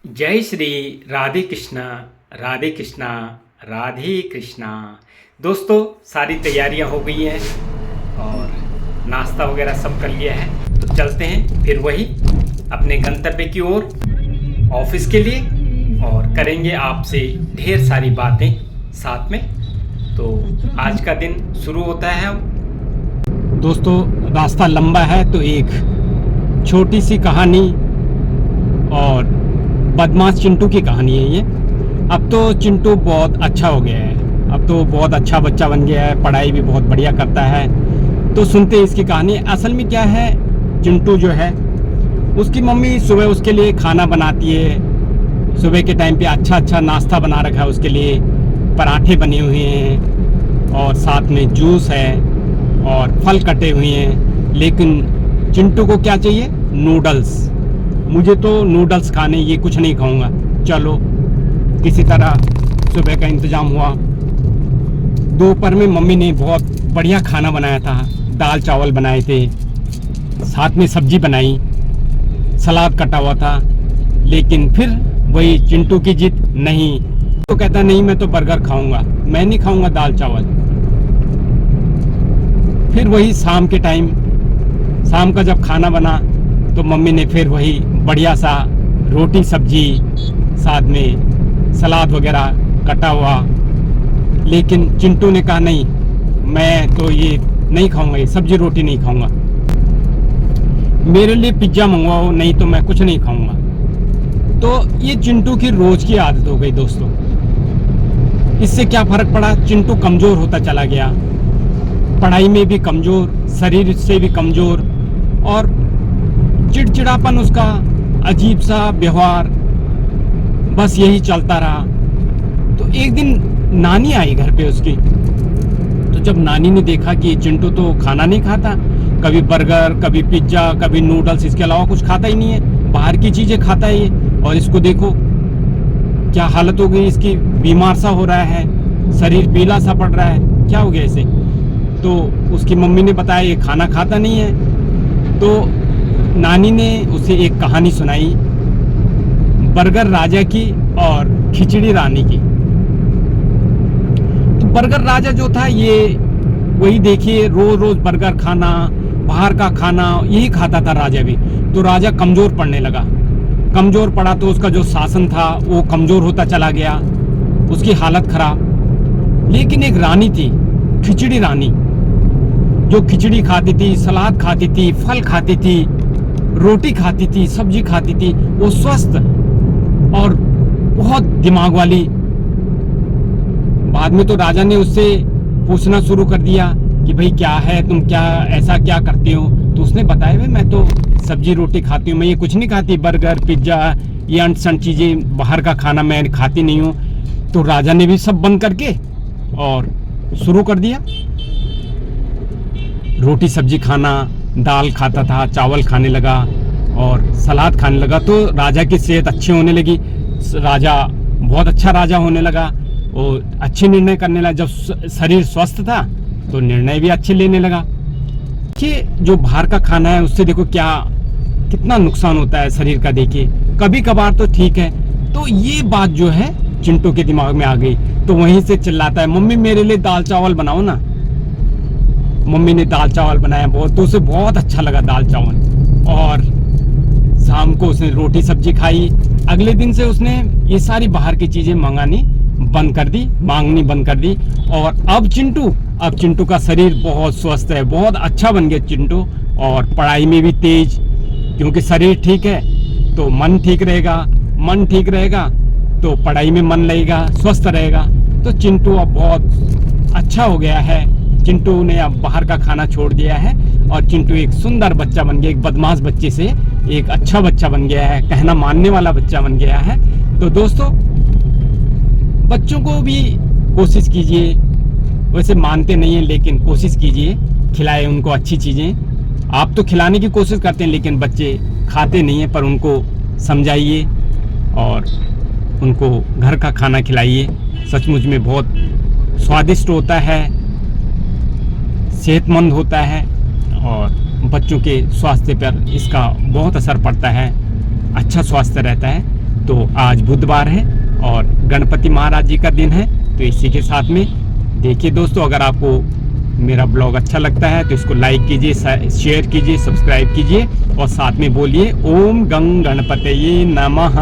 जय श्री राधे कृष्णा। राधे कृष्णा। राधे कृष्णा। दोस्तों, सारी तैयारियां हो गई हैं और नाश्ता वगैरह सब कर लिया है, तो चलते हैं फिर वही अपने गंतव्य की ओर, ऑफिस के लिए, और करेंगे आपसे ढेर सारी बातें साथ में। तो आज का दिन शुरू होता है। दोस्तों, रास्ता लंबा है तो एक छोटी सी कहानी और बदमाश चिंटू की कहानी है ये। अब तो चिंटू बहुत अच्छा हो गया है, अब तो बहुत अच्छा बच्चा बन गया है, पढ़ाई भी बहुत बढ़िया करता है। तो सुनते हैं इसकी कहानी। असल में क्या है, चिंटू जो है उसकी मम्मी सुबह उसके लिए खाना बनाती है। सुबह के टाइम पे अच्छा अच्छा नाश्ता बना रखा है उसके लिए, पराठे बने हुए हैं और साथ में जूस है और फल कटे हुए हैं। लेकिन चिंटू को क्या चाहिए? नूडल्स। मुझे तो नूडल्स खाने, ये कुछ नहीं खाऊंगा। चलो, किसी तरह सुबह का इंतज़ाम हुआ। दोपहर में मम्मी ने बहुत बढ़िया खाना बनाया था, दाल चावल बनाए थे, साथ में सब्जी बनाई, सलाद कटा हुआ था। लेकिन फिर वही चिंटू की जिद, नहीं। तो कहता नहीं, मैं तो बर्गर खाऊंगा, मैं नहीं खाऊंगा दाल चावल। फिर वही शाम के टाइम, शाम का जब खाना बना तो मम्मी ने फिर वही बढ़िया सा रोटी सब्जी, साथ में सलाद वगैरह कटा हुआ। लेकिन चिंटू ने कहा नहीं, मैं तो ये नहीं खाऊंगा, ये सब्जी रोटी नहीं खाऊंगा, मेरे लिए पिज्ज़ा मंगवाओ, नहीं तो मैं कुछ नहीं खाऊंगा। तो ये चिंटू की रोज की आदत हो गई दोस्तों। इससे क्या फर्क पड़ा? चिंटू कमज़ोर होता चला गया, पढ़ाई में भी कमज़ोर, शरीर से भी कमज़ोर, और चिड़चिड़ापन उसका, अजीब सा व्यवहार, बस यही चलता रहा। तो एक दिन नानी आई घर पे उसकी। तो जब नानी ने देखा कि चिंटू तो खाना नहीं खाता, कभी बर्गर, कभी पिज्ज़ा, कभी नूडल्स, इसके अलावा कुछ खाता ही नहीं है, बाहर की चीज़ें खाता है ये, और इसको देखो क्या हालत हो गई इसकी, बीमार सा हो रहा है, शरीर पीला सा पड़ रहा है, क्या हो गया इसे? तो उसकी मम्मी ने बताया ये खाना खाता नहीं है। तो नानी ने उसे एक कहानी सुनाई, बर्गर राजा की और खिचड़ी रानी की। तो बर्गर राजा जो था, ये वही देखिए रोज रोज बर्गर खाना, बाहर का खाना, यही खाता था राजा भी। तो राजा कमजोर पड़ने लगा, कमजोर पड़ा तो उसका जो शासन था वो कमजोर होता चला गया, उसकी हालत खराब। लेकिन एक रानी थी, खिचड़ी रानी, जो खिचड़ी खाती थी, सलाद खाती थी, फल खाती थी, रोटी खाती थी, सब्जी खाती थी, वो स्वस्थ और बहुत दिमाग वाली। बाद में तो राजा ने उससे पूछना शुरू कर दिया कि भाई क्या है, तुम क्या ऐसा क्या करती हो? तो उसने बताया, भाई मैं तो सब्जी रोटी खाती हूँ, मैं ये कुछ नहीं खाती, बर्गर पिज्ज़ा, ये अंट संट चीज़ें, बाहर का खाना मैं खाती नहीं हूँ। तो राजा ने भी सब बंद करके और शुरू कर दिया रोटी सब्जी खाना, दाल खाता था, चावल खाने लगा और सलाद खाने लगा। तो राजा की सेहत अच्छी होने लगी, राजा बहुत अच्छा राजा होने लगा, वो अच्छे निर्णय करने लगा। जब शरीर स्वस्थ था तो निर्णय भी अच्छे लेने लगा। कि जो बाहर का खाना है उससे देखो क्या कितना नुकसान होता है शरीर का, देखिए कभी कभार तो ठीक है। तो ये बात जो है चिंटू के दिमाग में आ गई, तो वहीं से चिल्लाता है, मम्मी मेरे लिए दाल चावल बनाओ ना। मम्मी ने दाल चावल बनाया बहुत, तो उसे बहुत अच्छा लगा दाल चावल, और शाम को उसने रोटी सब्जी खाई। अगले दिन से उसने ये सारी बाहर की चीजें मंगानी बंद कर दी, मांगनी बंद कर दी। और अब चिंटू का शरीर बहुत स्वस्थ है, बहुत अच्छा बन गया चिंटू, और पढ़ाई में भी तेज, क्योंकि शरीर ठीक है तो मन ठीक रहेगा, मन ठीक रहेगा तो पढ़ाई में मन लगेगा, स्वस्थ रहेगा। तो चिंटू अब बहुत अच्छा हो गया है। चिंटू ने अब बाहर का खाना छोड़ दिया है और चिंटू एक सुंदर बच्चा बन गया, एक बदमाश बच्चे से एक अच्छा बच्चा बन गया है, कहना मानने वाला बच्चा बन गया है। तो दोस्तों, बच्चों को भी कोशिश कीजिए, वैसे मानते नहीं हैं लेकिन कोशिश कीजिए, खिलाए उनको अच्छी चीज़ें। आप तो खिलाने की कोशिश करते हैं लेकिन बच्चे खाते नहीं हैं, पर उनको समझाइए और उनको घर का खाना खिलाइए। सचमुच में बहुत स्वादिष्ट होता है, सेहतमंद होता है और बच्चों के स्वास्थ्य पर इसका बहुत असर पड़ता है, अच्छा स्वास्थ्य रहता है। तो आज बुधवार है और गणपति महाराज जी का दिन है। तो इसी के साथ में देखिए दोस्तों, अगर आपको मेरा ब्लॉग अच्छा लगता है तो इसको लाइक कीजिए, शेयर कीजिए, सब्सक्राइब कीजिए और साथ में बोलिए ओम गंग गणपतये नमः।